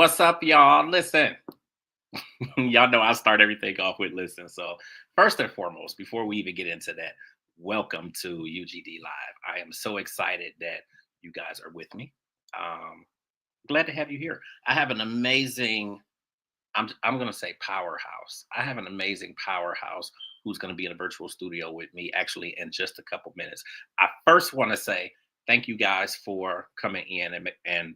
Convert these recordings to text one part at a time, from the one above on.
What's up, y'all? Listen, y'all know I start everything off with listen. So, first and foremost, before we even get into that, welcome to UGD Live. I am so excited that you guys are with me. Um, Glad to have you here. I have an amazing, I'm going to say powerhouse. I have an amazing powerhouse who's going to be in a virtual studio with me actually in just a couple minutes. I first want to say thank you guys for coming in and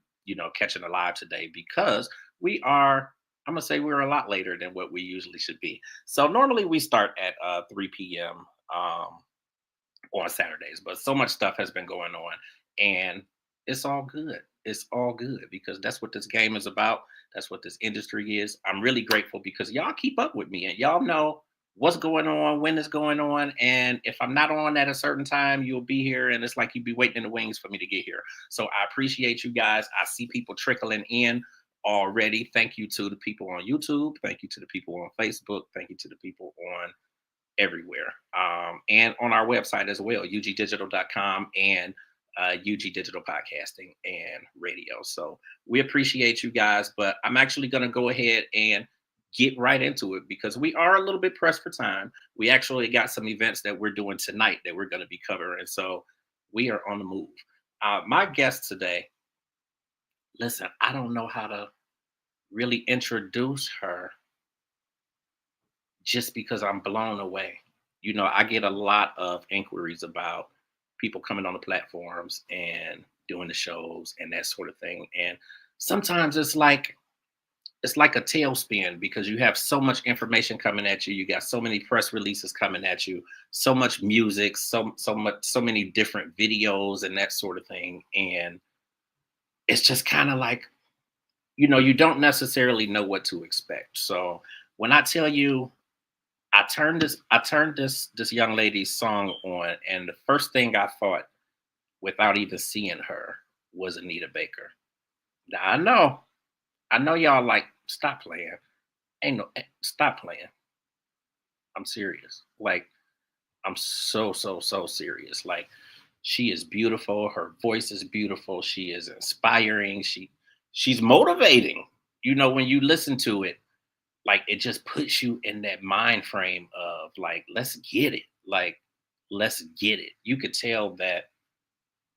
catching a live today because we are. I'm gonna say we're a lot later than what we usually should be. So normally we start at 3 p.m. Um, on Saturdays, but so much stuff has been going on, and it's all good. It's all good because that's what this game is about. That's what this industry is. I'm really grateful because y'all keep up with me and y'all know what's going on, when it's going on, and if I'm not on at a certain time, you'll be here, and it's like you'd be waiting in the wings for me to get here. So I appreciate you guys. I see people trickling in already. Thank you to the people on YouTube. Thank you to the people on Facebook. Thank you to the people on everywhere. And on our website as well, ugdigital.com and UG Digital Podcasting and Radio. So we appreciate you guys, but I'm actually going to go ahead and get right into it because we are a little bit pressed for time. We actually got some events that we're doing tonight that we're going to be covering. So we are on the move. My guest today, listen, I don't know how to really introduce her just because I'm blown away. I get a lot of inquiries about people coming on the platforms and doing the shows and that sort of thing. And sometimes it's like a tailspin because you have so much information coming at you. You got so many press releases coming at you, so much music, so many different videos and that sort of thing. And it's just kind of like, you don't necessarily know what to expect. So when I tell you I turned this young lady's song on, and the first thing I thought, without even seeing her, was Anita Baker. Now I know y'all like stop playing. Ain't no stop playing. I'm serious. Like I'm so serious. Like she is beautiful. Her voice is beautiful. She is inspiring. She's motivating. When you listen to it, like it just puts you in that mind frame of like let's get it, like let's get it. You could tell that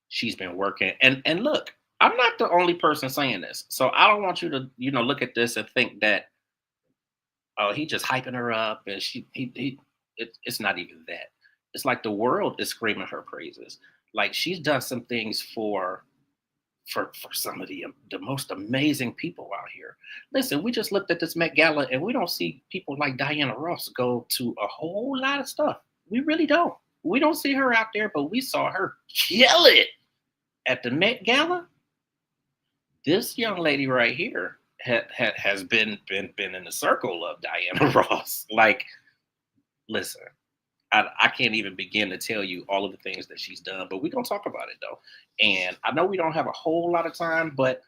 she's been working, and look, I'm not the only person saying this, so I don't want you to look at this and think that, oh, he just hyping her up and it's not even that. It's like the world is screaming her praises. Like she's done some things for some of the most amazing people out here. Listen, we just looked at this Met Gala and we don't see people like Diana Ross go to a whole lot of stuff. We really don't. We don't see her out there, but we saw her kill it at the Met Gala. This young lady right here has been in the circle of Diana Ross. Like, listen, I can't even begin to tell you all of the things that she's done, but we're going to talk about it though. And I know we don't have a whole lot of time, but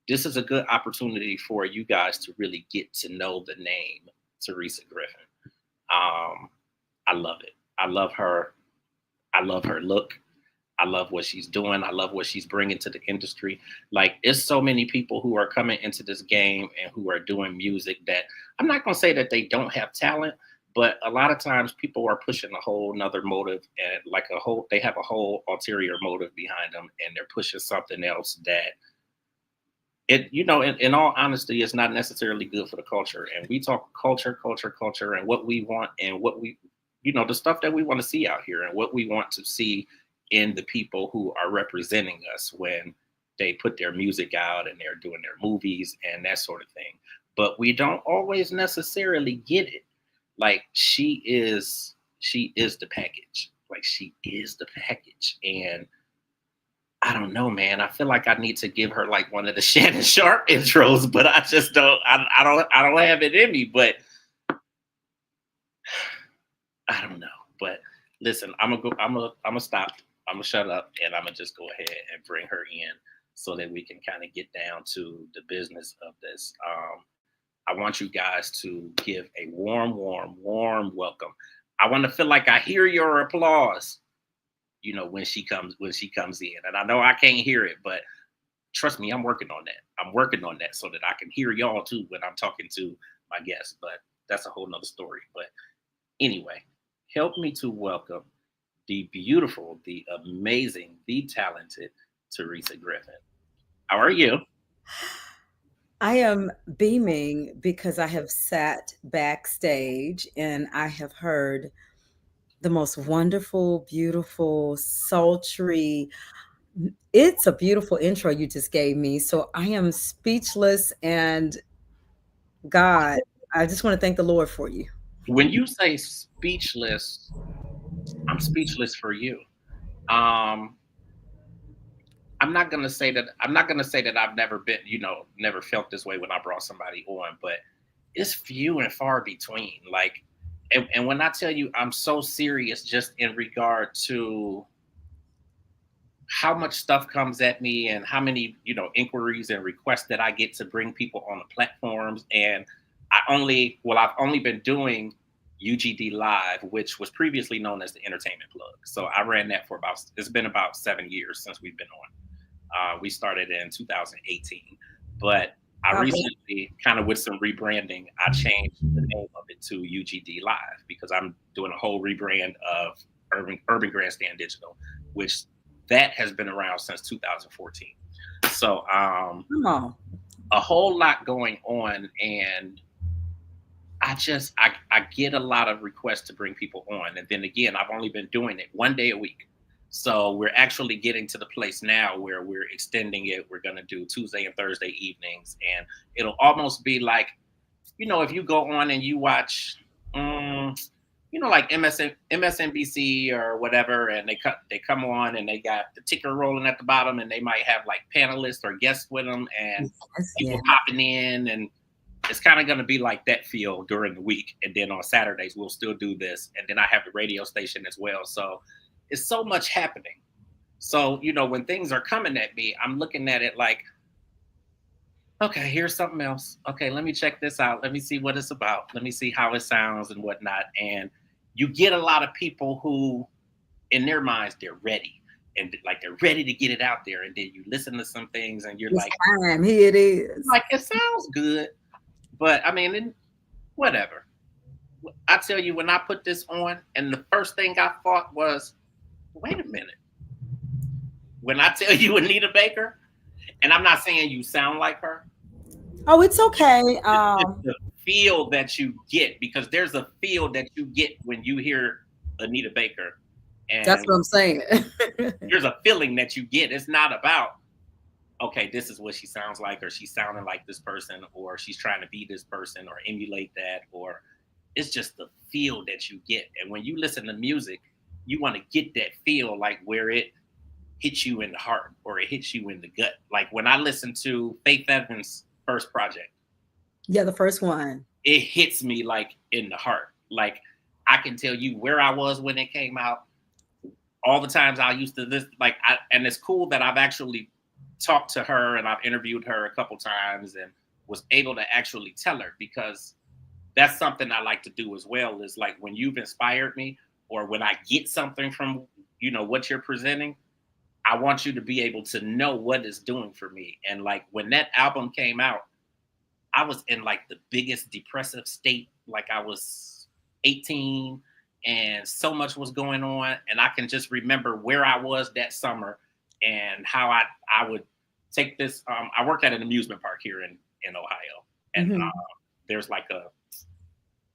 this is a good opportunity for you guys to really get to know the name Terisa Griffin. I love it. I love her. I love her look. I love what she's doing. I love what she's bringing to the industry. Like, it's so many people who are coming into this game and who are doing music that I'm not going to say that they don't have talent, but a lot of times people are pushing a whole nother motive and they have a whole ulterior motive behind them and they're pushing something else that in all honesty, it's not necessarily good for the culture. And we talk culture and what we want and what the stuff that we want to see out here and what we want to see in the people who are representing us when they put their music out and they're doing their movies and that sort of thing. But we don't always necessarily get it. Like she is the package. Like she is the package. And I don't know, man. I feel like I need to give her like one of the Shannon Sharp intros, but I just don't. I don't have it in me. But I don't know. But listen, I'm gonna stop. I'm gonna shut up, and I'm gonna just go ahead and bring her in so that we can kind of get down to the business of this. I want you guys to give a warm welcome. I want to feel like I hear your applause, when she comes in. And I know I can't hear it, but trust me, I'm working on that. I'm working on that so that I can hear y'all too when I'm talking to my guests. But that's a whole nother story. But anyway, help me to welcome the beautiful, the amazing, the talented Terisa Griffin. How are you? I am beaming because I have sat backstage and I have heard the most wonderful, beautiful, sultry. It's a beautiful intro you just gave me. So I am speechless. And God, I just want to thank the Lord for you. When you say speechless, I'm speechless for you. Um, I'm not gonna say that I've never been, never felt this way when I brought somebody on, but it's few and far between. Like, and when I tell you I'm so serious, just in regard to how much stuff comes at me and how many, inquiries and requests that I get to bring people on the platforms. And I've only been doing UGD Live, which was previously known as the Entertainment Plug. So I ran that it's been about 7 years since we've been on. We started in 2018, but I God bless. recently, kind of with some rebranding, I changed the name of it to UGD Live because I'm doing a whole rebrand of Urban Grandstand Digital, which that has been around since 2014. So Come on. a whole lot going on, and I get a lot of requests to bring people on, and then again, I've only been doing it one day a week. So we're actually getting to the place now where we're extending it. We're going to do Tuesday and Thursday evenings, and it'll almost be like, if you go on and you watch, like MSNBC or whatever, and they come on and they got the ticker rolling at the bottom, and they might have like panelists or guests with them, and Yes, people yeah. popping in, and it's kind of going to be like that feel during the week. And then on Saturdays we'll still do this, and then I have the radio station as well. So it's so much happening. So when things are coming at me, I'm looking at it like, okay, here's something else. Okay, let me check this out. Let me see what it's about. Let me see how it sounds and whatnot. And you get a lot of people who, in their minds, they're ready. And like they're ready to get it out there. And then you listen to some things and you're It's like, time. Here it is. it sounds good. But I mean, whatever. I tell you, when I put this on, and the first thing I thought was, wait a minute. When I tell you Anita Baker, and I'm not saying you sound like her, Oh, it's okay. it's the feel that you get, because there's a feel that you get when you hear Anita Baker, That's and what I'm saying. there's a feeling that you get. It's not about, okay, this is what she sounds like, or she's sounding like this person, or she's trying to be this person or emulate that, or it's just the feel that you get. And when you listen to music, you want to get that feel, like where it hits you in the heart or it hits you in the gut. Like when I listen to Faith Evans' first project, Yeah, the first one. it hits me like in the heart. Like I can tell you where I was when it came out, all the times I used to this, and it's cool that I've actually talked to her and I've interviewed her a couple times and was able to actually tell her, because that's something I like to do as well, is like when you've inspired me or when I get something from, what you're presenting, I want you to be able to know what it's doing for me. And like when that album came out, I was in like the biggest depressive state. Like I was 18 and so much was going on. And I can just remember where I was that summer and how I would take this. I worked at an amusement park here in Ohio. And Hmm. there's like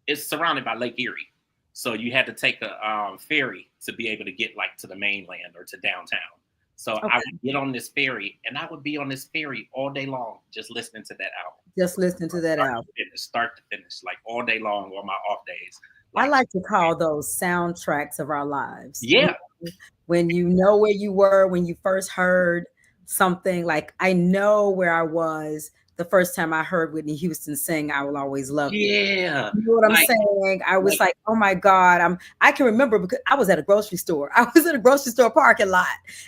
it's surrounded by Lake Erie. So you had to take a ferry to be able to get like to the mainland or to downtown. So I Okay. would get on this ferry, and I would be on this ferry all day long, just listening to that album, Just listening to that album. start to finish, like all day long on my off days. I Like, like to call those soundtracks of our lives. yeah, When you know where you were when you first heard something, like I know where I was the first time I heard Whitney Houston sing "I Will Always Love You." yeah, You know what I'm like, saying? I was like, like, oh my God. I can remember because I was at a grocery store. I was in a grocery store parking lot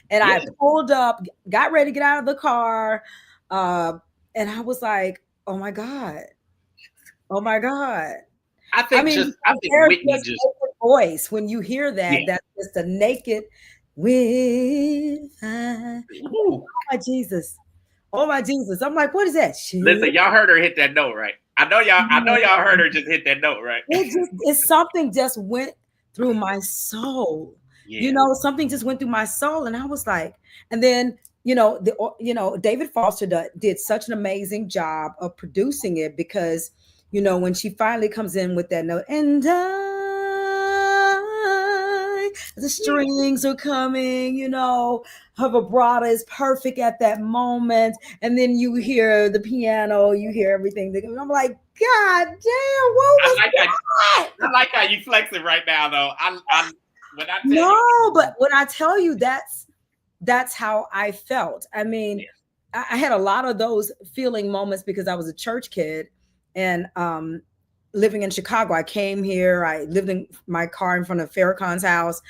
and yeah. I pulled up, got ready to get out of the car. Uh, and I was like, oh my God. Oh my God. I mean, I because think there's Whitney just just, naked voice. When you hear yeah. that, that's just a naked with oh Ooh, my Jesus. Oh my Jesus. I'm like, what is that? Listen, Shit. y'all heard her hit that note, right? I know y'all heard her just hit that note, right? It's something just went through my soul. Yeah. Something just went through my soul, and I was like, and then David Foster did such an amazing job of producing it because when she finally comes in with that note, and the strings are coming, her vibrato is perfect at that moment, and then you hear the piano, you hear everything. I'm like, God damn, what I was like how that? I like how you flexing right now, though. I when I tell you, No, but when I tell you that's how I felt. I mean, yeah, I had a lot of those feeling moments because I was a church kid and living in Chicago. I came here, I lived in my car in front of Farrakhan's house,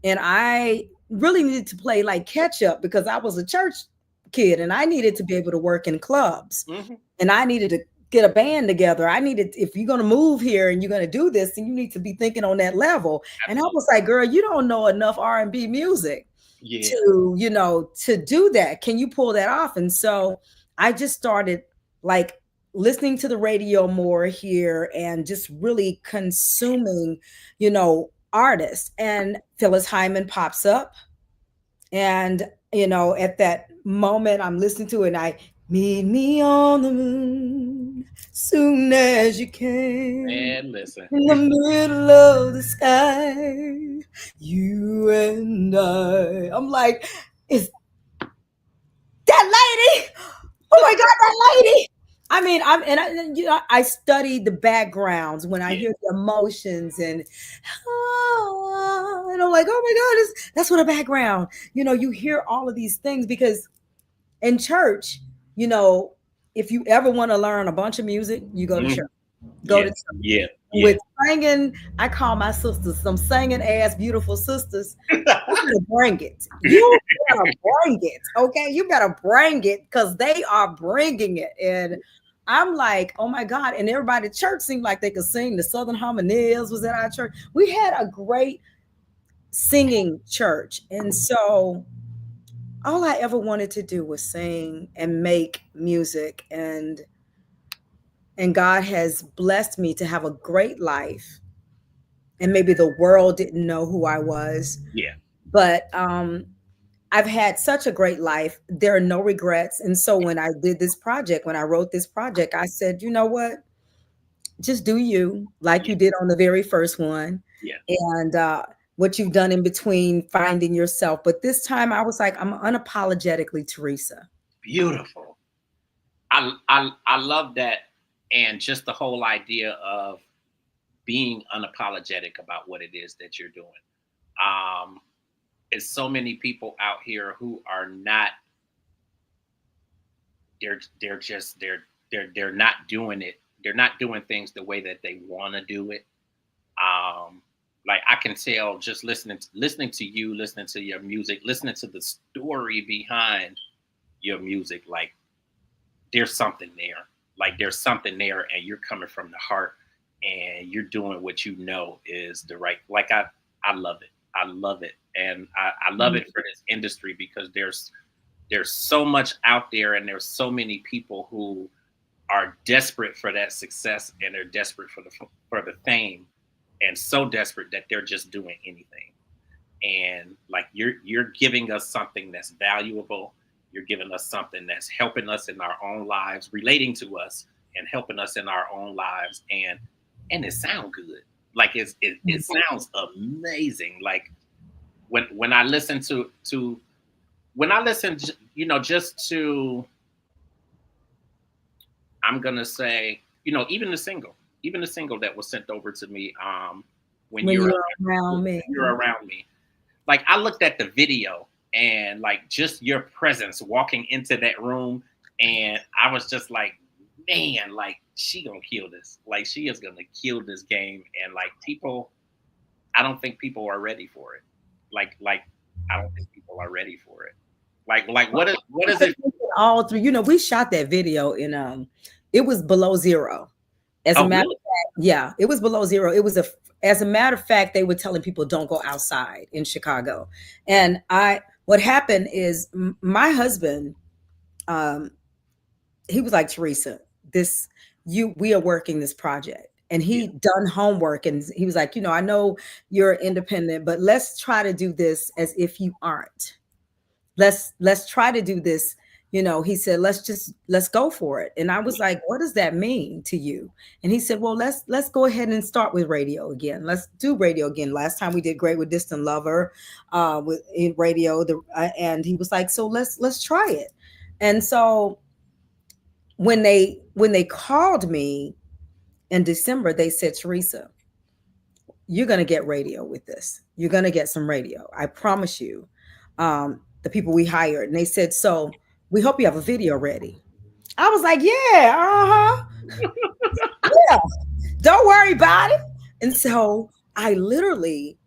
and I really needed to play like catch up because I was a church kid and I needed to be able to work in clubs mm-hmm, and I needed to get a band together. I needed, if you're going to move here and you're going to do this, then you need to be thinking on that level. And I absolutely, was like, girl, you don't know enough R&B music yeah, to do that. Can you pull that off? And so I just started like listening to the radio more here and just really consuming, artists. And Phyllis Hyman pops up. And, at that moment I'm listening to it and I meet me on the moon soon as you can man. Listen, in the middle of the sky, you and I'm like, is that lady? Oh my God, that lady. I mean, I studied the backgrounds when I yeah, hear the emotions and I'm like, oh my God, that's what a background. You hear all of these things because in church, you know, if you ever want to learn a bunch of music, you go to mm-hmm, church. Go to yeah, church. yeah, yeah. With singing, I call my sisters some singing ass beautiful sisters. You better bring it. You better bring it. Okay, you better bring it because they are bringing it. And I'm like, oh my God. And everybody at church seemed like they could sing. The Southern Harmonies was at our church. We had a great singing church. And so all I ever wanted to do was sing and make music. And God has blessed me to have a great life. And maybe the world didn't know who I was, Yeah, but I've had such a great life. There are no regrets. And so when I did this project, when I wrote this project, I said, you know what? Just do you like yeah, you did on the very first one. yeah. And what you've done in between finding yourself. But this time I was like, I'm unapologetically Teresa. Beautiful. I love that, and just the whole idea of being unapologetic about what it is that you're doing. Um, there's so many people out here who are not. They're just they're not doing it. They're not doing things the way that they want to do it. Um, like I can tell just listening to you, listening to your music, listening to the story behind your music. Like there's something there. Like there's something there, and you're coming from the heart, and you're doing what you know is the right. Like I love it. I love it, and I love it for this industry because there's so much out there, and there's so many people who are desperate for that success, and they're desperate for the fame, and so desperate that they're just doing anything. And like you're giving us something that's valuable. You're giving us something that's helping us in our own lives, relating to us and helping us in our own lives, and it sounds good. Like it sounds amazing. Like when I listen to when I listen, just to, I'm gonna say, even the single that was sent over to me, when When you're you're around me. when you're around me. Like I looked at the video and like just your presence walking into that room, and I was just like, man, like she gonna kill this. Like she is gonna kill this game, and like people, I don't think people are ready for it. Like I don't think people are ready for it. Like what is it? All through, we shot that video in it was below zero. As a Oh matter really? of fact, yeah, it was below zero. It was as a matter of fact, they were telling people don't go outside in Chicago. And what happened is my husband, um, he was like, Teresa, this we are working this project. And Yeah. he done homework and he was like, I know you're independent, but let's try to do this as if you aren't. Let's try to do this. He said, let's go for it. And I was like, what does that mean to you? And he said, well, let's go ahead and start with radio again. Let's do radio again. Last time we did great with Distant Lover, with in radio. And he was like, so let's try it. And so when they called me in December, they said, Teresa, you're going to get radio with this. You're going to get some radio. I promise you. The people we hired, and they said, so we hope you have a video ready. I was like, yeah, uh-huh. Yeah, don't worry about it. And so I literally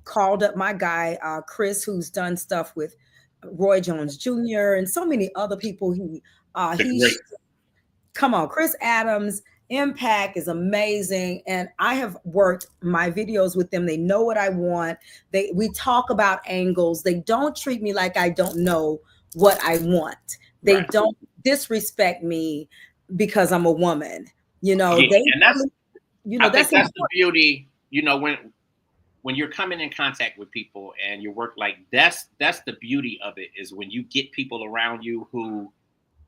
called up my guy, Chris, who's done stuff with Roy Jones Jr. and so many other people. The He great. come on, Chris Adams. Impact is amazing, and I have worked my videos with them. They know what I want. We talk about angles. They don't treat me like I don't know what I want. They Right. don't disrespect me because I'm a woman. Yeah. They And that's, really, I think that's that's the important. beauty, when you're coming in contact with people and your work, like that's the beauty of it, is when you get people around you who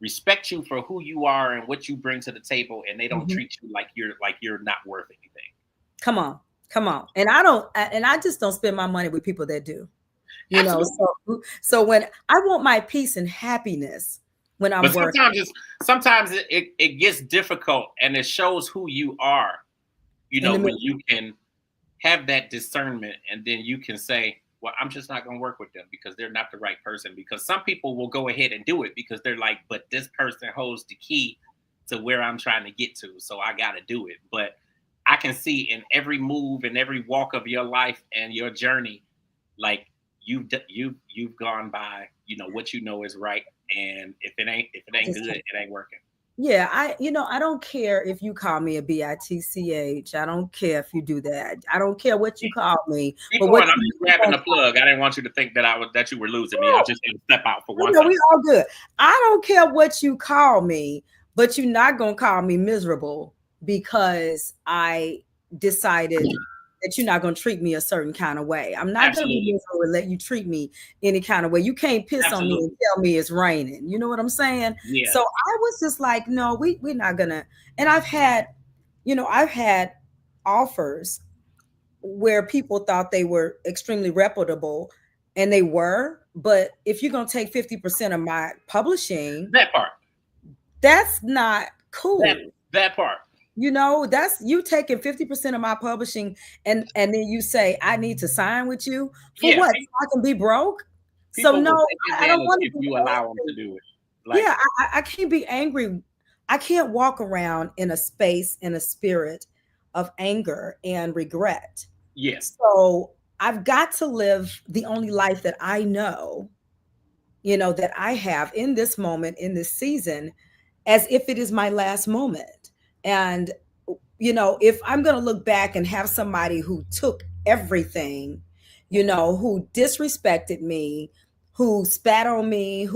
respect you for who you are and what you bring to the table, and they don't Mhm. treat you like you're not worth anything. Come on, come on. And I just don't spend my money with people that do. You know, Absolutely. so when I want my peace and happiness when I'm But working sometimes it gets difficult, and it shows who you are, in the when middle. you can have that discernment, and then you can say, well, I'm just not going to work with them because they're not the right person. Because some people will go ahead and do it because they're like, but this person holds the key to where I'm trying to get to, so I got to do it. But I can see in every move and every walk of your life and your journey, like you've gone by, what you know is right, and if it ain't Just good, it ain't working. Yeah, I don't care if you call me a bitch. I don't care if you do that. I don't care what you call me, Keep but what going. I'm you just do grabbing gonna the plug. I didn't want you to think that you were losing me. I call. just had to step out for I one know second. we all good. I don't care what you call me, but you're not gonna call me miserable because I decided that you're not gonna treat me a certain kind of way. I'm not gonna be Absolutely. miserable and let you treat me any kind of way. You can't piss on me and Absolutely. tell me it's raining. You know what I'm saying? Yeah. So I was just like, no, we're not gonna. And I've had offers where people thought they were extremely reputable, and they were, but if you're going to take 50% of my publishing, That part. that's not That cool. that part. That's you taking 50% of my publishing, and then you say I need to sign with you for Yeah. what? So I can be broke? So People no, will take I don't advantage want to if be you allow them to angry. do it. Like, Yeah, I can't be angry. I can't walk around in a space, in a spirit of anger and regret. yeah. So I've got to live the only life that I know, that I have in this moment, in this season, as if it is my last moment. And, if I'm going to look back and have somebody who took everything, who disrespected me, who spat on me,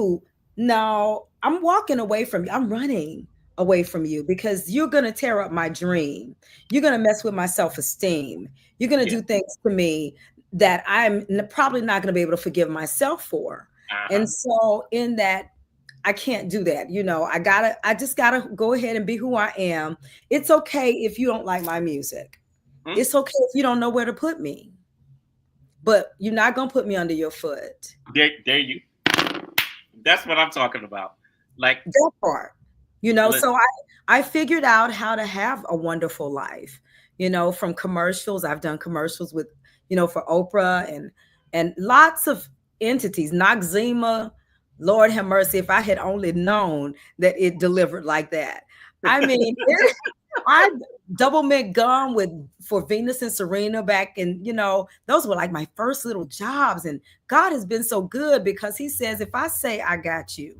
no, I'm walking away from you. I'm running away from you because you're going to tear up my dream. You're going to mess with my self esteem. You're going to Yeah. do things to me that I'm probably not going to be able to forgive myself for. Uh-huh. And so in that, I can't do that. I just gotta go ahead and be who I am. It's okay if you don't like my music. Hmm? It's okay if you don't know where to put me, but you're not gonna put me under your foot. There you. That's what I'm talking about. Like, That part. let, So I figured out how to have a wonderful life. From commercials. I've done commercials with, for Oprah and lots of entities. Noxzema, Lord have mercy, if I had only known that it delivered like that. I mean, I double mint gum with for Venus and Serena back, and those were like my first little jobs. And God has been so good because He says, if I say I got you,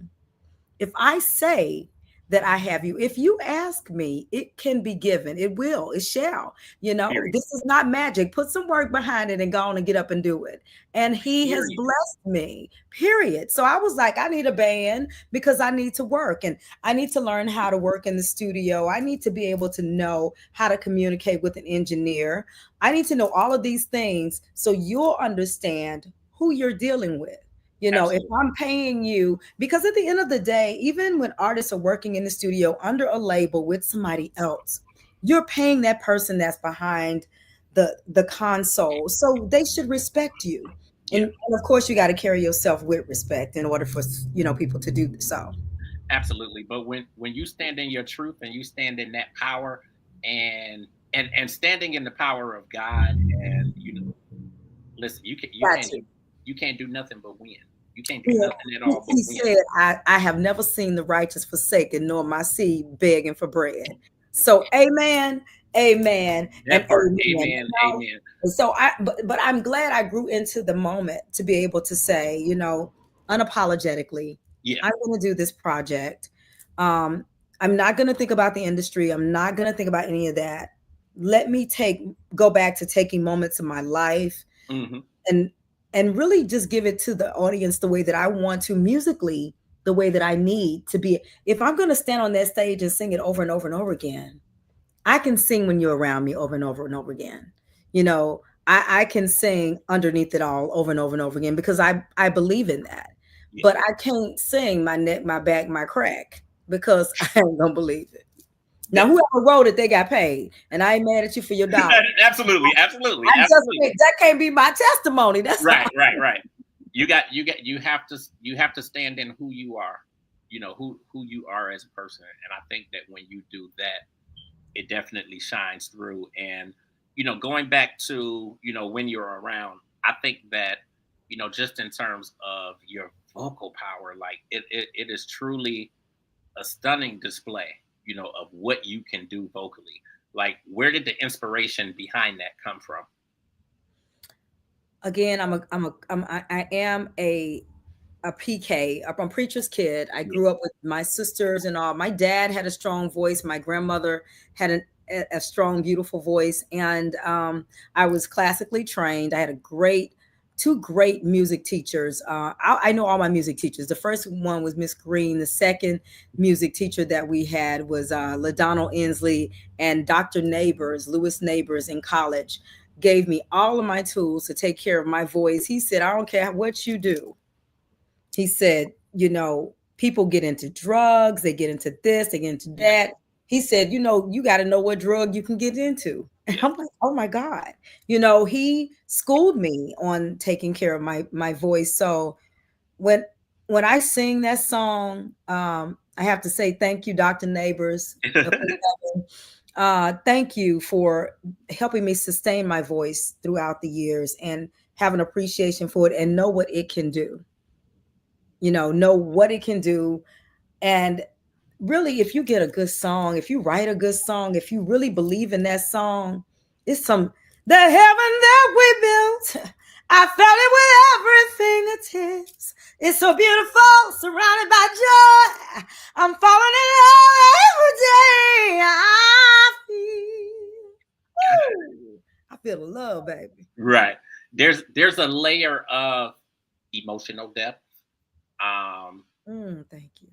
if I say that I have you. If you ask me, it can be given. It will. It shall. Period. This is not magic. Put some work behind it and go on and get up and do it. And he has Period. blessed me, period. So I was like, I need a band because I need to work and I need to learn how to work in the studio. I need to be able to know how to communicate with an engineer. I need to know all of these things so you'll understand who you're dealing with. If Absolutely. I'm paying you, because at the end of the day, even when artists are working in the studio under a label with somebody else, you're paying that person that's behind the console. So they should respect you. Yeah. And of course you got to carry yourself with respect in order for people to do so. Absolutely. But when you stand in your truth and you stand in that power and and standing in the power of God, and listen, Got you. you can't do nothing but win. You can't do Yeah. nothing at He all but he win. said, I have never seen the righteous forsaken, nor my seed begging for bread. So, amen, amen, and That part. amen. Amen. Amen. So but I'm glad I grew into the moment to be able to say, unapologetically, Yeah. I'm going to do this project. Um, I'm not going to think about the industry. I'm not going to think about any of that. Let me go back to taking moments of my life Hmm. and really just give it to the audience the way that I want to musically, the way that I need to be. If I'm going to stand on that stage and sing it over and over and over again, I can sing when you're around me over and over and over again. I can sing underneath it all over and over and over again because I believe in that. Yeah. But I can't sing my neck, my back, my crack because I ain't gonna believe it. Now, That, whoever wrote it, they got paid, and I ain't mad at you for your dollar. absolutely. Absolutely. I just Absolutely. that can't be my testimony. That's all. Right. Right. Right. You have to stand in who you are. Who you are as a person, and I think that when you do that, it definitely shines through. And going back to when you're around, I think that just in terms of your vocal power, like it is truly a stunning display of what you can do vocally. Like, where did the inspiration behind that come from? Again, I am a PK. I'm a preacher's kid. I Yeah. grew up with my sisters and all. My dad had a strong voice. My grandmother had a strong, beautiful voice, and I was classically trained. I had two great music teachers. I know all my music teachers. The first one was Miss Green. The second music teacher that we had was LaDonald Inslee, and Dr. Neighbors, Lewis Neighbors in college gave me all of my tools to take care of my voice. He said, I don't care what you do. He said, people get into drugs, they get into this, they get into Yeah. that. He said, you got to know what drug you can get into. And Yeah. I'm like, oh my God. He schooled me on taking care of my voice. So when I sing that song, I have to say thank you, Dr. Neighbors. Thank you for helping me sustain my voice throughout the years and have an appreciation for it and know what it can do. Know what it can do. And really, if you get a good song, if you write a good song, if you really believe in that song, it's the heaven that we built. I felt it with everything it is. It's so beautiful, surrounded by joy. I'm falling in love every day. I feel the love, baby. Right. There's a layer of emotional depth. Um, Thank you.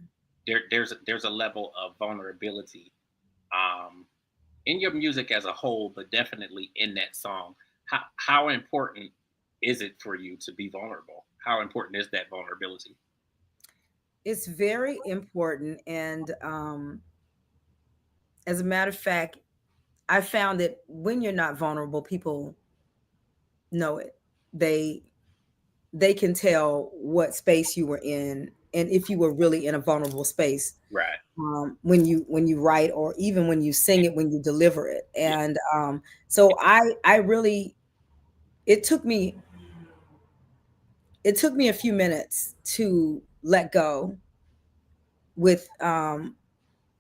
there's a level of vulnerability um, in your music as a whole, but definitely in that song. How important is it for you to be vulnerable? How important is that vulnerability? It's very important. And as a matter of fact, I found that when you're not vulnerable, people know it. They they can tell what space you were in and if you were really in a vulnerable space, Right. when you write or even when you sing it, when you deliver it. Yeah. And so I really it took me a few minutes to let go with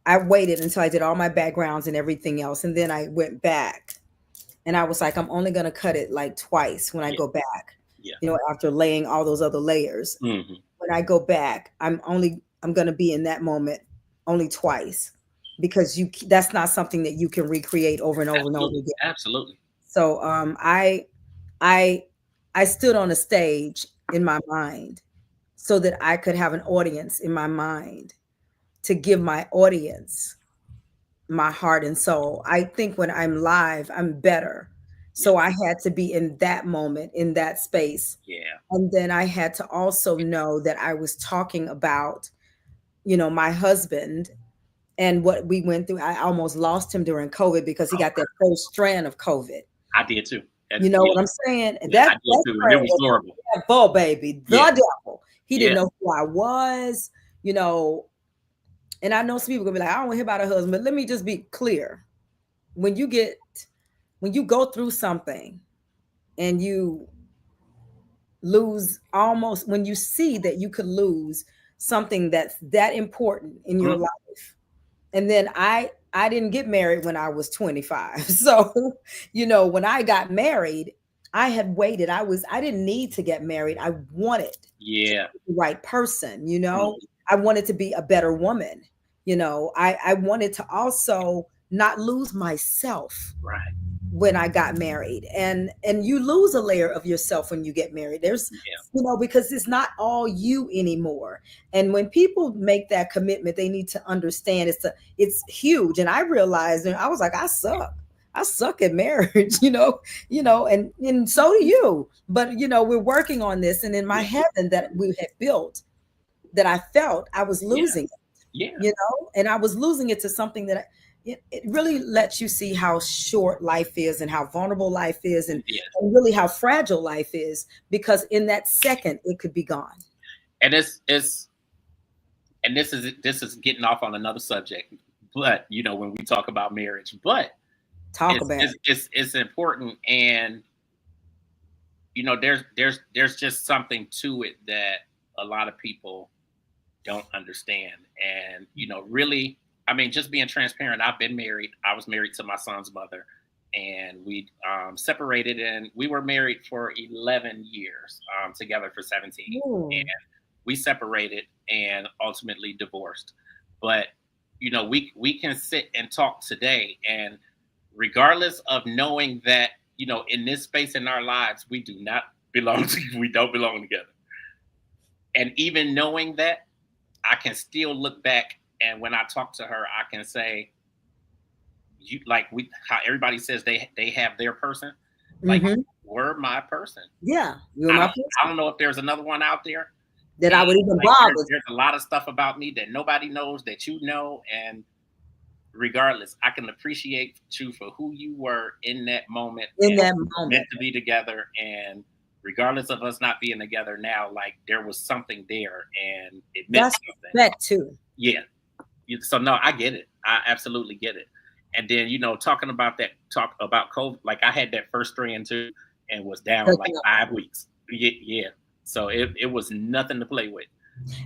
I waited until I did all my backgrounds and everything else, and then I went back and I was like, I'm only gonna cut it like twice when I Yeah. go back, Yeah. after laying all those other layers. Hmm. When I go back, I'm gonna be in that moment only twice because that's not something that you can recreate over and over and over Absolutely. again. Absolutely. So I I stood on a stage in my mind so that I could have an audience in my mind to give my audience my heart and soul. I think when I'm live, I'm better. Yeah. So I had to be in that moment, in that space. Yeah. And then I had to also know that I was talking about, my husband and what we went through. I almost lost him during COVID because he Oh, got that first strand of COVID. I did too. And You know yeah, what I'm saying? yeah, That I did too. And it friend was was horrible. the devil, baby, the Yeah. devil. He didn't Yeah. know who I was, you know. And I know some people gonna be like, I don't want to hear about a husband, but let me just be clear. When you get when you go through something and you lose almost when you see that you could lose something that's that important in your Mhm. life. And then I didn't get married when I was 25. So, when I got married, I had waited. I didn't need to get married. I wanted to Yeah. be the right person, Mhm. I wanted to be a better woman. I wanted to also not lose myself Right. when I got married. And you lose a layer of yourself when you get married. There's Yeah. because it's not all you anymore. And when people make that commitment, they need to understand it's huge. And I realized, and I was like, I suck. I suck at marriage, and so do you. But we're working on this. And in my Yeah. heaven that we had built, that I felt I was Yeah. losing Yeah. and I was losing it to something that it really lets you see how short life is and how vulnerable life is Yeah. and really how fragile life is because in that second it could be gone. And it's and this is getting off on another subject, but when we talk about marriage, but Talk it's about it's it. it's, it's important, and there's just something to it that a lot of people don't understand. And really, I mean, just being transparent, I've been married. I was married to my son's mother, and we separated, and we were married for 11 years, together for 17. Ooh, We separated and ultimately divorced. But we can sit and talk today, and regardless of knowing that in this space in our lives we do not belong to we don't belong together, and even knowing that, I can still look back, and when I talk to her, I can say, you like we how everybody says they have their person, like, mm-hmm. we're my person. Yeah, you're I my don't I person don't know if there's another one out there. that And I would even like there's, bother there's a lot of stuff about me that nobody knows that and regardless, I can appreciate you for who you were in that moment, in and that we were meant moment. to be together. And regardless of us not being together now, like there was something there, and it meant That's something. respect too. Yeah. So no, I get it. I absolutely get it. And then talking about talk about COVID, like I had that first strand too, and was down like Taking up. 5 weeks. Yeah, yeah. So it was nothing to play with.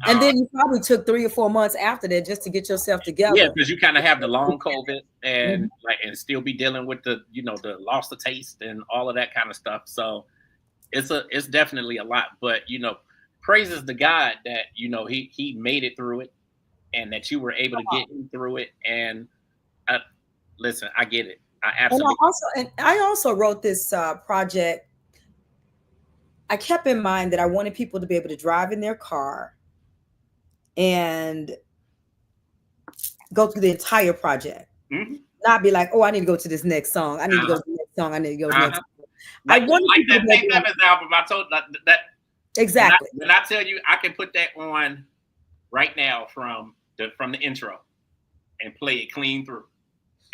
And Um, then you probably took 3 or 4 months after that just to get yourself yeah, together. because you kind of have the long COVID, Mhm. and still be dealing with the loss of taste and all of that kind of stuff. So it's definitely a lot. But praises to God that he made it through it, and that you were able to get him through it. And I, listen, I get it. I And absolutely. I also wrote this project. I kept in mind that I wanted people to be able to drive in their car and go through the entire project, Mhm. not be like, "Oh, I need to go to this next song. I need to go Uh-huh. to the next song. I need to go to the next." Uh-huh. Song. I Like wanted like people to that be Faith able to Evans album. I told that when I exactly, when I tell you I can put that on right now from the intro and play it clean through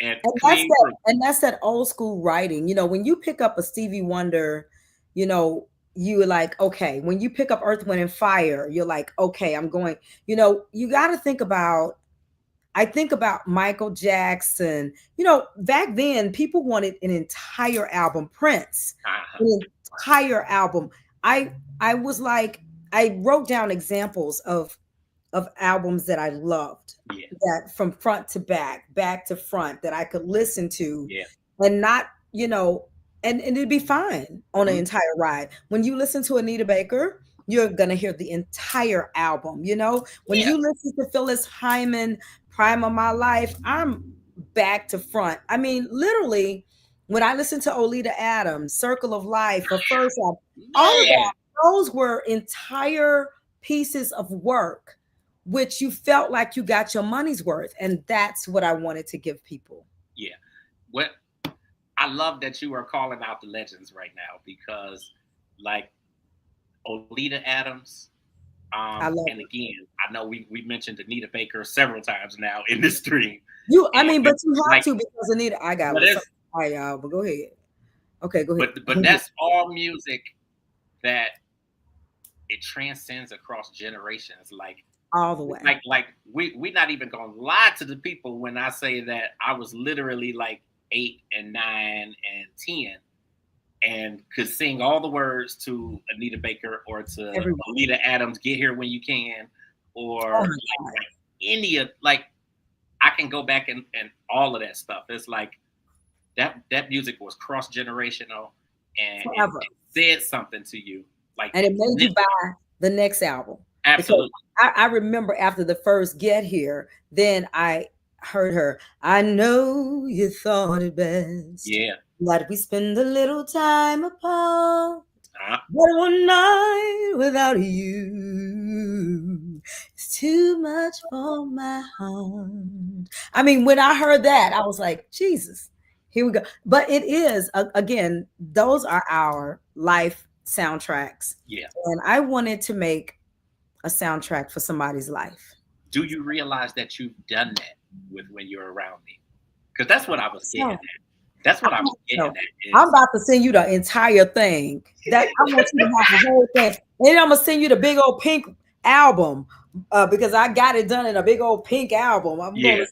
and clean through. and that's that old school writing. When you pick up a Stevie Wonder, you know, you're like, okay. When you pick up Earth, Wind, and Fire, you're like, okay, I'm going. You got to think about I think about Michael Jackson. Back then people wanted an entire album. Prince, Uh-huh. an entire album. I I was like, I wrote down examples of albums that I loved, Yeah. that from front to back to front, that I could listen to Yeah. and not, and it'd be fine on an Mhm. entire ride. When you listen to Anita Baker, you're gonna hear the entire album. When Yeah. you listen to Phyllis Hyman prime of my life, I'm back to front. I mean, literally, when I listened to Olita Adams, Circle of Life, for first album, all of Man, that, those were entire pieces of work, which you felt like you got your money's worth. And that's what I wanted to give people. yeah. What I love that you are calling out the legends right now because, like Olita Adams, I love and it. again, I know we mentioned Anita Baker several times now in this stream, I and mean, but it's you have like, to because Anita, I got a but little something. it's All right, y'all, but go ahead. Okay, go ahead. but that's all music that it transcends across generations. All the way. We not even gonna lie to the people when I say that I was literally like 8 and 9 and 10 and could sing all the words to Anita Baker or to Everyone. Olita Adams, "Get Here When You Can," Oh or my God. like any of like I can go back and all of that stuff. It's like that music was cross generational and Forever. it said something to you. Like And it made you buy the next album. Because absolutely. I remember after the first Get Here, then I heard her, I know you thought it best Yeah. that we spend a little time apart. Uh, But one night without you is too much for my heart. I mean, when I heard that, I was like, Jesus, here we go. But it is, again, those are our life soundtracks. yeah. And I wanted to make a soundtrack for somebody's life. Do you realize that you've done that with when you're around me? Because that's what I was getting So, at. That's what I was getting so at I'm is about to send you the entire thing. That I want you to have the whole thing. And I'm gonna send you the big old pink album because I got it done in a big old pink album. yeah.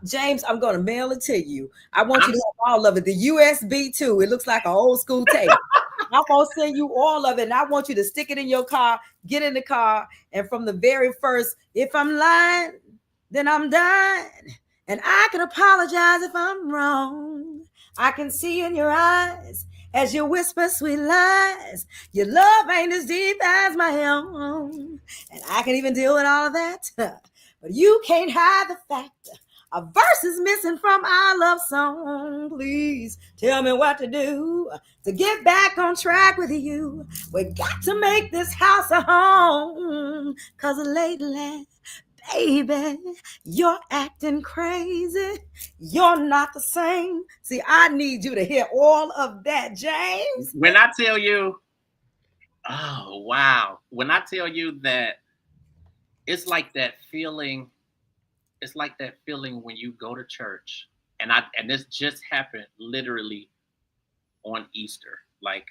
James, I'm gonna mail it to you. I want I'm you to have all of it. The USB too. It looks like an old school tape. I'm gonna send you all of it, and I want you to stick it in your car. Get in the car, and from the very first, if I'm lying, then I'm dying, and I can apologize if I'm wrong. I can see in your eyes as you whisper sweet lies. Your love ain't as deep as my own, and I can even deal with all of that. But you can't hide the fact a verse is missing from our love song. Please tell me what to do to get back on track with you. We got to make this house a home. Cause lately, baby, you're acting crazy. You're not the same. See, I need you to hear all of that, James. when I tell you, oh wow. When I tell you that it's like that feeling, it's like that feeling when you go to church. And this just happened literally on Easter. Like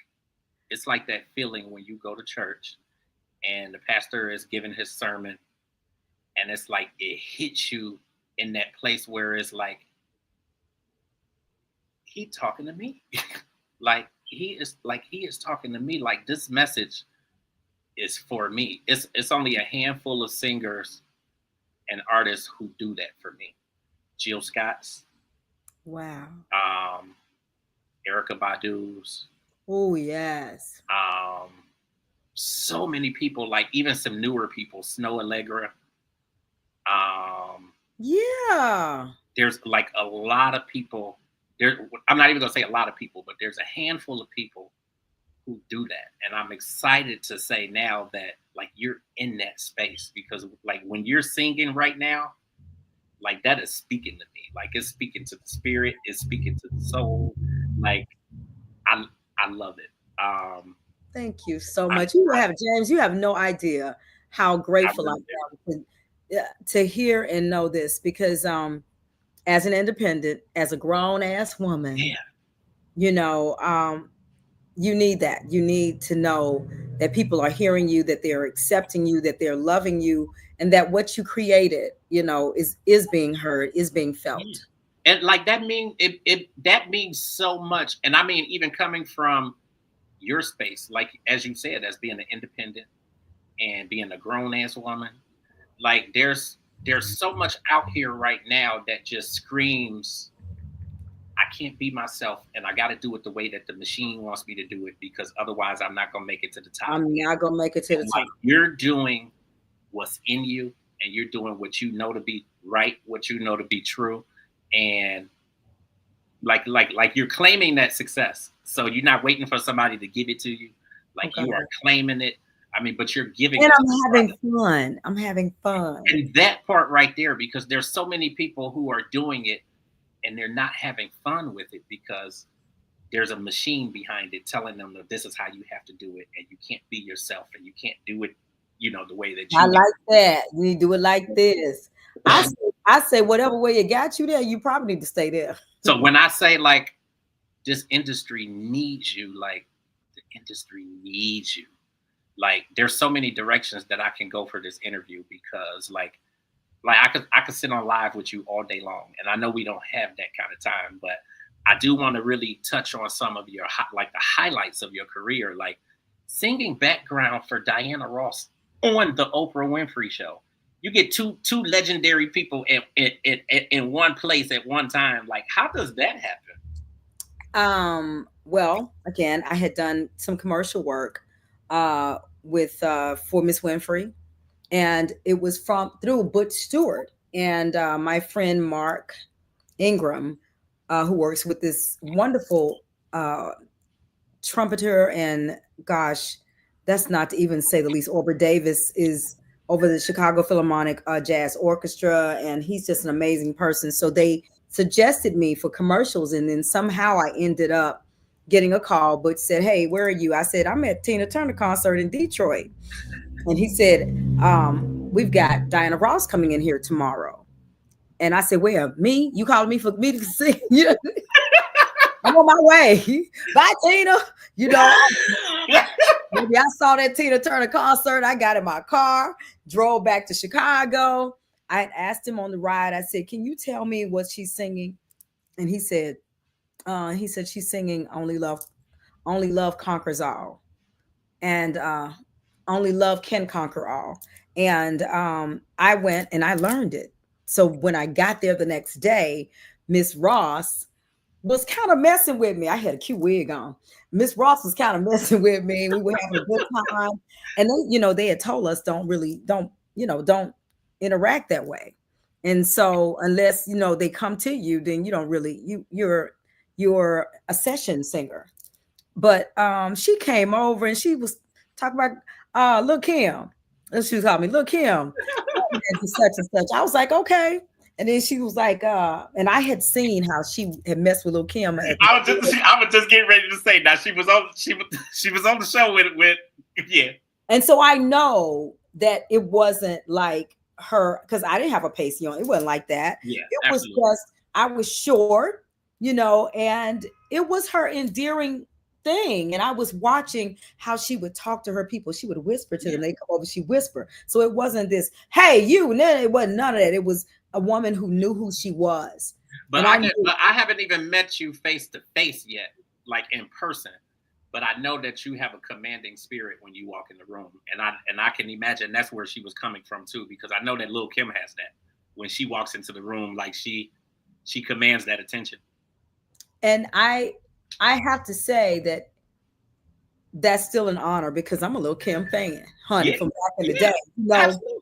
it's like that feeling when you go to church and the pastor is giving his sermon and it's like it hits you in that place where it's he talking to me. He is talking to me. Like this message is for me. It's only a handful of singers and artists who do that for me. Jill Scott's, Wow. um, Erica Badu's, Oh, yes. um, so many people, like even some newer people, Snow Allegra. Um, Yeah. there's like a lot of people. There, I'm not even gonna say a lot of people, but there's a handful of people who do that, and I'm excited to say now that like you're in that space because like when you're singing right now, like that is speaking to me. Like it's speaking to the spirit, it's speaking to the soul. Like I I love it. Thank you so I, much. You have, James, you have no idea how I grateful I really do. am to hear and know this because as an independent, as a grown ass woman, Yeah, you know, you need that. You need to know that people are hearing you, that they're accepting you, that they're loving you, and that what you created, is being heard, is being yeah. felt. And like that means it that means so much. And I mean, even coming from your space, like as you said, as being an independent and being a grown ass woman, like there's so much out here right now that just screams I can't be myself and I got to do it the way that the machine wants me to do it because otherwise I'm not going to make it to the top. I'm not gonna make it to the And like top. you're doing what's in you and you're doing what you know to be write what you know to be true, and like you're claiming that success. So you're not waiting for somebody to give it to you. Like Okay. you are claiming it. I mean, but you're giving And it. I'm having fun. I'm having fun. And that part right there, because there's so many people who are doing it and they're not having fun with it because there's a machine behind it telling them that this is how you have to do it, and you can't be yourself, and you can't do it, the way that I you like that. You do it like this. I say whatever way it got you there, you probably need to stay there. So when I say like this industry needs you, like the industry needs you. Like there's so many directions that I can go for this interview because like I could sit on live with you all day long, and I know we don't have that kind of time, but I do want to really touch on some of your like the highlights of your career, like singing background for Diana Ross on the Oprah Winfrey Show. You get two legendary people in one place at one time. Like, how does that happen? Well, again, I had done some commercial work with for Miss Winfrey, and it was from through Butch Stewart and my friend Mark Ingram, who works with this wonderful trumpeter. And gosh, that's not to even say the least. Orbert Davis is over the Chicago Philharmonic Jazz Orchestra, and he's just an amazing person. So they suggested me for commercials, and then somehow I ended up getting a call. Butch said, "Hey, where are you?" I said, "I'm at Tina Turner concert in Detroit." And he said, "We've got Diana Ross coming in here tomorrow." And I said, "Where? Me? You calling me for me to sing?" I'm on my way. Bye, Tina. Maybe I saw that Tina Turner concert. I got in my car, drove back to Chicago. I had asked him on the ride. I said, "Can you tell me what she's singing?" And he said she's singing Only Love Conquers All. And Only Love Can Conquer All. And I went and I learned it. So when I got there the next day, Miss Ross was kind of messing with me. I had a cute wig on. Miss Ross was kind of messing with me. We were having a good time. And they had told us don't interact that way. And so unless they come to you, then you don't really you're a session singer. But she came over and she was talking about Lil Kim. And she was calling me Lil Kim. And such and such. I was like, okay. And then she was like, and I had seen how she had messed with Lil Kim. I was just getting ready to say now she was on the show with yeah. And so I know that it wasn't like her, because I didn't have a pasty on. It wasn't like that. Yeah, it absolutely. was just I was short, and it was her endearing thing. And I was watching how she would talk to her people. She would whisper to them. They come over, she whisper. So it wasn't this, "Hey, you." No, it wasn't none of that. It was a woman who knew who she was. But I haven't even met you face to face yet, like in person. But I know that you have a commanding spirit when you walk in the room, and I can imagine that's where she was coming from too, because I know that Lil Kim has that. When she walks into the room, like she commands that attention. And I have to say that that's still an honor, because I'm a Lil Kim fan, honey, from back in the day.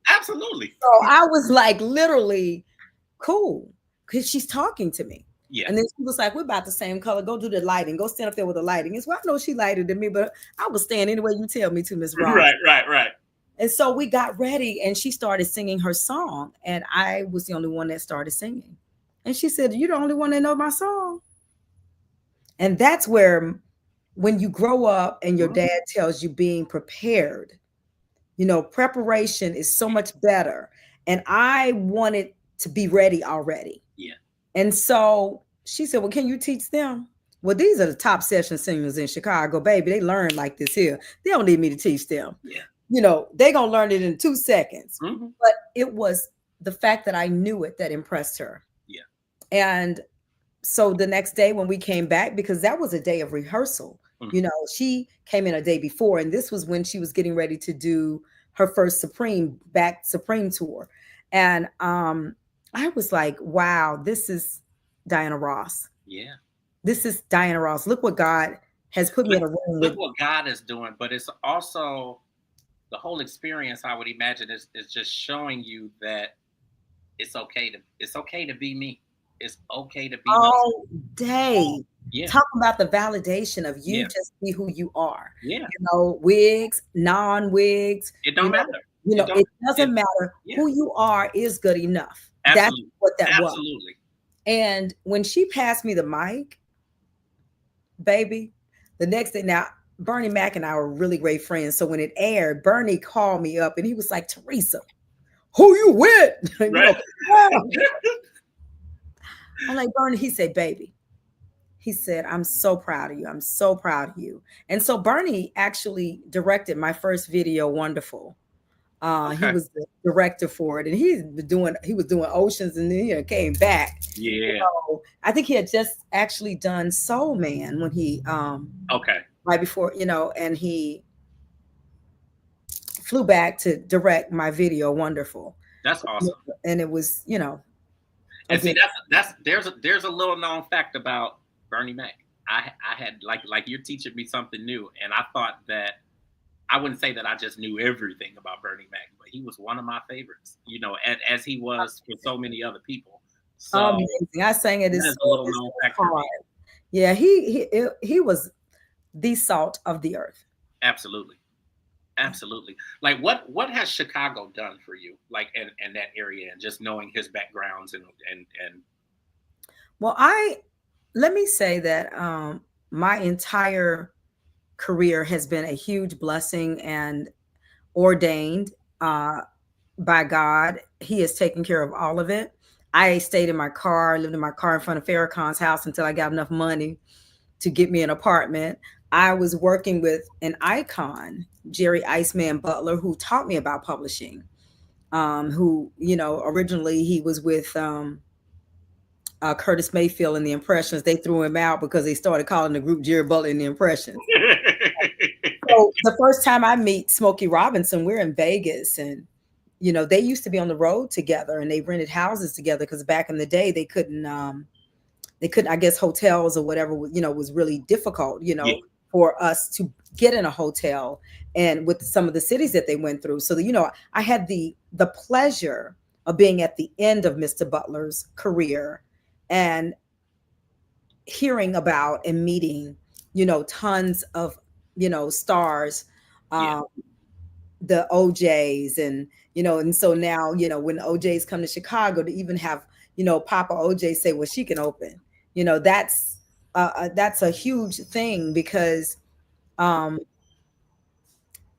Absolutely. So I was like literally cool because she's talking to me. Yeah. And then she was like, "We're about the same color. Go do the lighting. Go stand up there with the lighting." It's well, I know she lighter than me, but I was staying anyway you tell me to, Miss Ross. Right. And so we got ready and she started singing her song. And I was the only one that started singing. And she said, "You're the only one that know my song." And that's where, when you grow up and your dad tells you being prepared, preparation is so much better. And I wanted to be ready already. Yeah. And so she said, "Well, can you teach them?" Well, these are the top session singers in Chicago, baby. They learn like this here. They don't need me to teach them. Yeah. They're going to learn it in 2 seconds. Mm-hmm. But it was the fact that I knew it that impressed her. Yeah. And so the next day when we came back, because that was a day of rehearsal, she came in a day before, and this was when she was getting ready to do her first Supreme tour. And I was like, wow, this is Diana Ross. Yeah. This is Diana Ross. Look what God has put me in a room with. Look what God is doing. But it's also the whole experience, I would imagine, is just showing you that it's okay to be me. It's okay to be me. all day. Yeah, Talk about the validation of you yeah, just be who you are. yeah. Wigs, non-wigs, It don't matter. It don't. it doesn't It. matter Yeah. who you are is good enough. That's Absolutely. what that was. Absolutely. And when she passed me the mic, baby, the next day now, Bernie Mac and I were really great friends. So when it aired, Bernie called me up and he was like, Teresa, who you with? Right. Yeah. I'm like, Bernie, he said, baby. He said, I'm so proud of you. I'm so proud of you. And so Bernie actually directed my first video, Wonderful. He Okay. was the director for it, and he was doing Oceans, and then he came back. Yeah. I think he had just actually done Soul Man when he Okay. right before, and he flew back to direct my video, Wonderful. That's awesome. And it was, And see, again, there's a little known fact about Bernie Mac. I had like you're teaching me something new, and I thought that I wouldn't say that I just knew everything about Bernie Mac, but he was one of my favorites. As he was for so many other people. So amazing. I sang it. that It's is a little it's known so fact for hard. me. Yeah, he was the salt of the earth. Absolutely. Absolutely. Like what has Chicago done for you? Like in that area, and just knowing his backgrounds and Well, let me say that my entire career has been a huge blessing and ordained uh, by God. He has taken care of all of it. I stayed in my car, lived in my car in front of Farrakhan's house until I got enough money to get me an apartment. I was working with an icon, Jerry Iceman Butler, who taught me about publishing. Who, originally he was with Curtis Mayfield and the Impressions. They threw him out because they started calling the group Jerry Butler and the Impressions. So the first time I meet Smokey Robinson, we're in Vegas, and they used to be on the road together, and they rented houses together because back in the day they couldn't, I guess, hotels or whatever, was really difficult, Yeah, for us to get in a hotel, and with some of the cities that they went through. So, I had the pleasure of being at the end of Mr. Butler's career and hearing about and meeting, tons of, stars, yeah, um, the OJs, and so now, when OJs come to Chicago, to even have, Papa OJ say, well, she can open, that's a huge thing because um,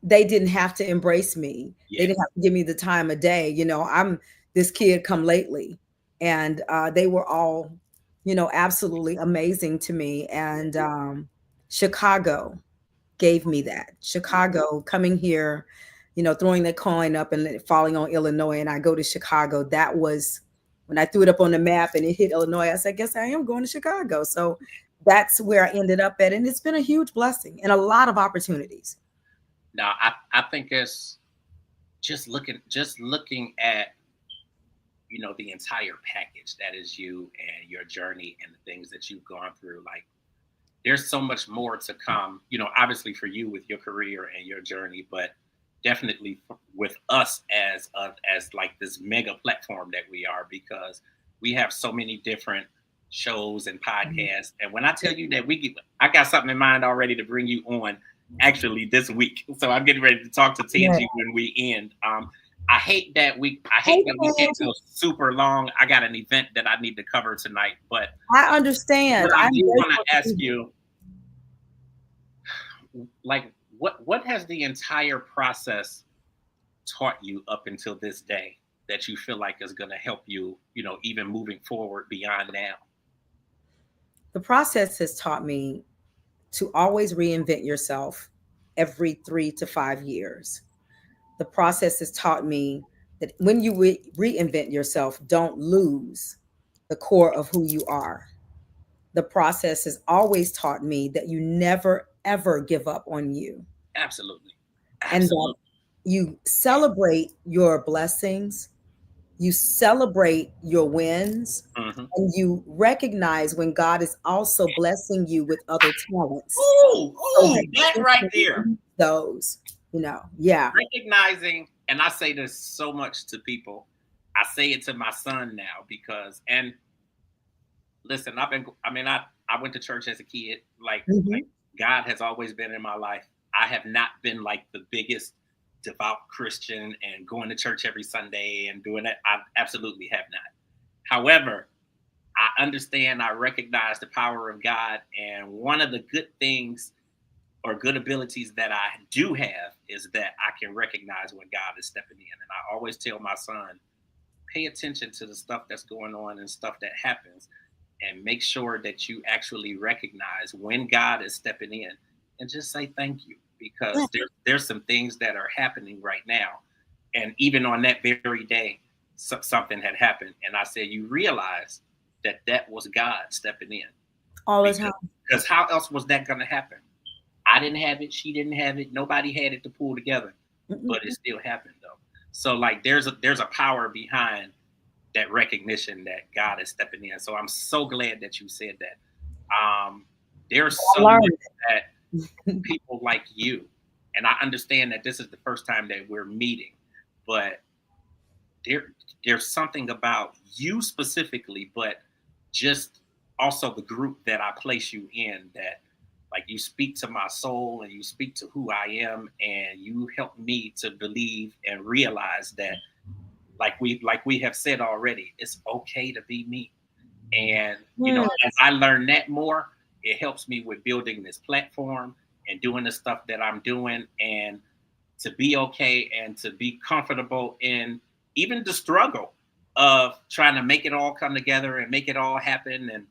they didn't have to embrace me. They yeah, didn't have to give me the time of day. I'm this kid come lately, and they were all, absolutely amazing to me. And Chicago gave me that. Chicago coming here, throwing the coin up and falling on Illinois, and I go to Chicago. That was when I threw it up on the map and it hit Illinois. I said, I guess I am going to Chicago. So that's where I ended up at, and it's been a huge blessing and a lot of opportunities. now I think it's just looking at the entire package that is you and your journey and the things that you've gone through. Like there's so much more to come, obviously for you with your career and your journey, but definitely with us as like this mega platform that we are, because we have so many different shows and Mhm. podcasts. And when I tell you that I got something in mind already to bring you on actually this week. So I'm getting ready to talk to Yeah. Tangi when we end. I hate that we get Okay. to super long. I got an event that I need to cover tonight, but I understand. what I I'm do want grateful to to ask be here. you, like, what has the entire process taught you up until this day that you feel like is going to help you, even moving forward beyond now? The process has taught me to always reinvent yourself every 3 to 5 years. The process has taught me that when you reinvent yourself, don't lose the core of who you are. The process has always taught me that you never, ever give up on you, Absolutely, and that absolutely. you celebrate your blessings, you celebrate your wins, Hmm. and you recognize when God is also blessing you with other talents Ooh, so ooh, that that you right can there. use those, yeah. Recognizing, and I say this so much to people, I say it to my son now because, and listen, I went to church as a kid. Like Mhm. God has always been in my life. I have not been like the biggest devout Christian and going to church every Sunday and doing that. I absolutely have not. However, I understand, I recognize the power of God. And one of the good things or good abilities that I do have is that I can recognize when God is stepping in. And I always tell my son, pay attention to the stuff that's going on and stuff that happens, and make sure that you actually recognize when God is stepping in, and just say thank you, Yeah. because there's some things that are happening right now. And even on that very day, something had happened. And I said, you realize that that was God stepping in, All the because, time. because how else was that going to happen? I didn't have it. She didn't have it. Nobody had it to pull together, but it Mm-mm. still happened though. So like there's a power behind that recognition that God is stepping in. So I'm so glad that you said that. Um, there's I so much learned that it. people like you, and I understand that this is the first time that we're meeting, but there there's something about you specifically, but just also the group that I place you in, that like you speak to my soul and you speak to who I am, and you help me to believe and realize that, like we have said already, it's okay to be me. And as Yes. I learn that more, it helps me with building this platform and doing the stuff that I'm doing, and to be okay and to be comfortable in even the struggle of trying to make it all come together and make it all happen, and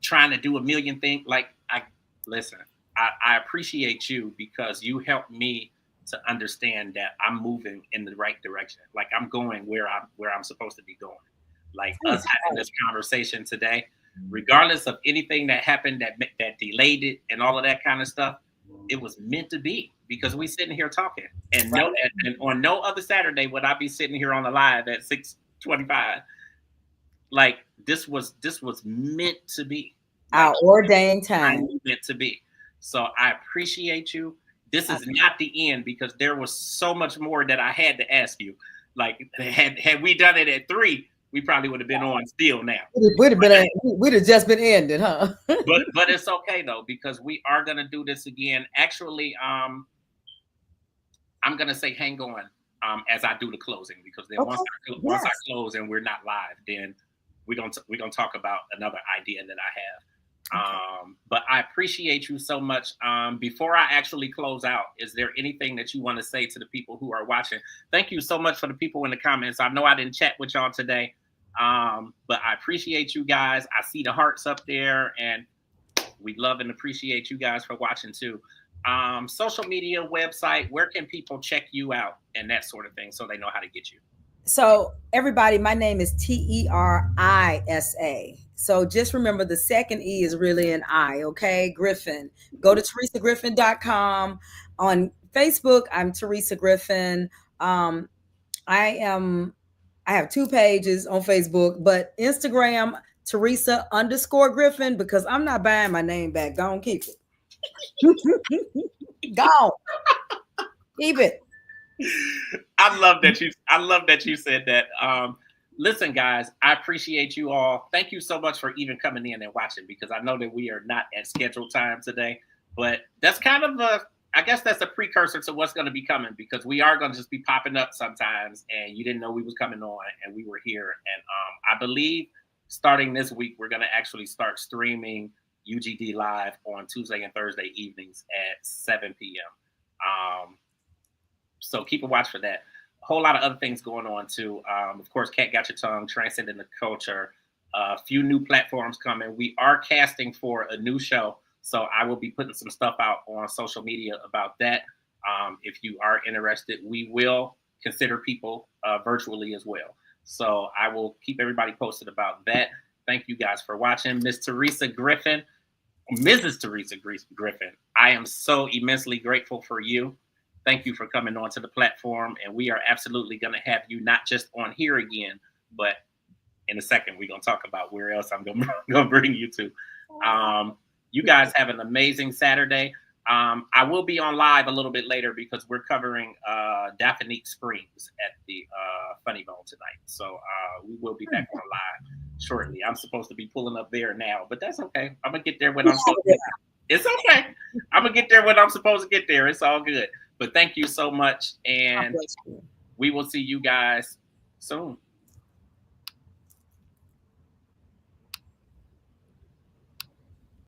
trying to do a million things. Like, I listen, I appreciate you because you help me to understand that I'm moving in the right direction. Like, I'm going where I'm supposed to be going. Like us Praise having God. this conversation today, regardless of anything that happened that delayed it and all of that kind of stuff, it was meant to be, because we sitting here talking. And no, Right. and on no other Saturday would I be sitting here on the live at 6:25. Like, this was meant to be. Like, Our ordained time. meant to be. So I appreciate you. This I is not the end, because there was so much more that I had to ask you. Like, had we done it at 3, we probably would have been on still now. we'd have just been ended, huh? But it's okay though, because we are gonna do this again. Actually, I'm gonna say hang on, as I do the closing, because then Okay. once I Yes. close and we're not live, then we're gonna talk about another idea that I have. Okay. But I appreciate you so much. Before I actually close out, is there anything that you want to say to the people who are watching? Thank you so much for the people in the comments. I know I didn't chat with y'all today, but I appreciate you guys. I see the hearts up there, and we love and appreciate you guys for watching too. Social media, website, where can people check you out and that sort of thing, so they know how to get you? So, everybody, my name is Terisa. So, just remember the second E is really an I, okay? Griffin. Go to terisagriffin.com. On Facebook, I'm Terisa Griffin. Um, I am, I have two pages on Facebook, but Instagram, Terisa_Griffin, because I'm not buying my name back. Don't keep it. Go. Keep it. I love that you said that. Listen, guys, I appreciate you all. Thank you so much for even coming in and watching, because I know that we are not at scheduled time today, but that's kind of I guess that's a precursor to what's going to be coming, because we are going to just be popping up sometimes, and you didn't know we was coming on, and we were here. And I believe starting this week, we're going to actually start streaming UGD live on Tuesday and Thursday evenings at 7 p.m. So keep a watch for that. A whole lot of other things going on too. Of course, Cat Got Your Tongue, Transcending the Culture. A few new platforms coming. We are casting for a new show, so I will be putting some stuff out on social media about that. If you are interested, we will consider people virtually as well. So I will keep everybody posted about that. Thank you guys for watching. Miss Terisa Griffin, Mrs. Terisa Griffin, I am so immensely grateful for you. Thank you for coming onto the platform, and we are absolutely going to have you not just on here again, but in a second we're going to talk about where else I'm going to bring you to. You guys have an amazing Saturday. I will be on live a little bit later, because we're covering Daphne Springs at the Funny Bone tonight. So will be back on live shortly. I'm supposed to be pulling up there now, but that's okay. I'm gonna get there when I'm supposed to. It's okay. I'm gonna get there when I'm supposed to get there. It's all good. But thank you so much, and we will see you guys soon.